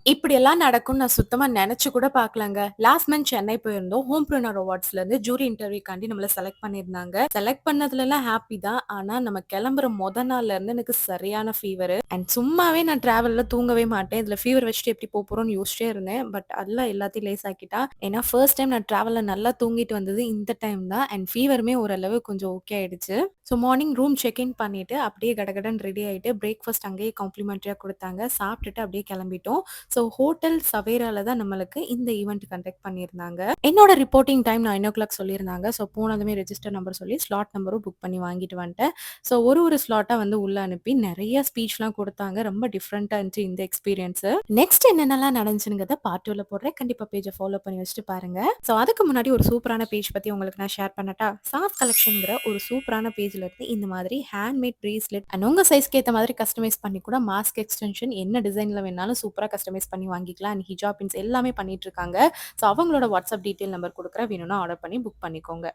இப்படியெல்லாம் நடக்கும்னு நான் சுத்தமா நெனச்சு கூட பார்க்கலங்க. லாஸ்ட் மந்த் சென்னை போயிருந்தோம். ஹோம்பிரினியர் அவார்ட்ஸ்லேருந்து ஜூரி இன்டர்வியூக்காண்டி நம்மள செலக்ட் பண்ணியிருந்தாங்க. செலக்ட் பண்ணதுலலாம் ஹாப்பி தான். ஆனா, நம்ம கெளம்புற மொத நாள்ல இருந்து எனக்கு சரியான ஃபீவரு. அண்ட் சும்மாவே நான் டிராவல்ல தூங்கவே மாட்டேன். இதுல ஃபீவர் வச்சுட்டு எப்படி போறோம்னு யோசிச்சிட்டே இருந்தேன். பட் அல்லா எல்லாத்தையும் லேசாக்கிட்டா. ஏன்னா, ஃபர்ஸ்ட் டைம் நான் டிராவல்ல நல்லா தூங்கிட்டு வந்தது இந்த டைம் தான். அண்ட் ஃபீவருமே ஓரளவு கொஞ்சம் ஓகே ஆயிடுச்சு. So morning room check in பண்ணிட்டு, அப்படியே கடகடன்னு ரெடி ஆயிட்டு, பிரேக்ஃபாஸ்ட் அங்கேயே காம்ப்ளிமென்டரியா குடுத்தாங்க. சாப்ட்டுட்டு அப்படியே கெளம்பிட்டோம். ஸோ ஹோட்டல் சவேரால தான் நம்மளுக்கு இந்த ஈவென்ட் கண்டக்ட் பண்ணியிருந்தாங்க. என்னோட ரிப்போர்ட்டிங் டைம் 9:00 சொல்லியிருந்தாங்க. ஸோ போனதுமே ரெஜிஸ்டர் நம்பர் சொல்லி ஸ்லாட் நம்பரும் புக் பண்ணி வாங்கிட்டு வந்துட்டேன். ஸோ ஒரு ஸ்லாட்டா வந்து உள்ள அனுப்பி நெறைய ஸ்பீச்லாம் குடுத்தாங்க. ரொம்ப டிஃபரெண்ட்டா இருந்துச்சு இந்த எக்ஸ்பீரியன்ஸு. நெக்ஸ்ட் என்னென்னலாம் நடந்துச்சுங்கிறத பார்ட் 2ல போடுறேன். கண்டிப்பா பேஜ ஃபாலோ பண்ணி வச்சுட்டு பாருங்க. ஸோ அதுக்கு முன்னாடி ஒரு சூப்பரான பேஜ் பத்தி உங்களுக்கு நான் ஷேர் பண்ணட்டா? சாஸ் கலெக்ஷன்ங்கிற ஒரு சூப்பரான பேஜ்ல இருந்து இந்த மாதிரி ஹேண்ட்மேட் பிரேஸ்லெட் அண்ட் உங்க சைஸ்க்கு ஏத்த மாதிரி கஸ்டமைஸ் பண்ணி கூட மாஸ்க் எக்ஸ்டென்ஷன் என்ன டிசைன்ல வேணாலும் சூப்பரா கஸ்டமைஸ் பண்ணி வாங்கிக்கலாம். அண்ட் ஹிஜாப் பின்ஸ் எல்லாமே பண்ணிட்டு இருக்காங்க. ஸோ அவங்களோட வாட்ஸ்அப் டீட்டெயில் நம்பர் குடுக்குறேன். வேணும்னா ஆர்டர் பண்ணி புக் பண்ணிக்கோங்க.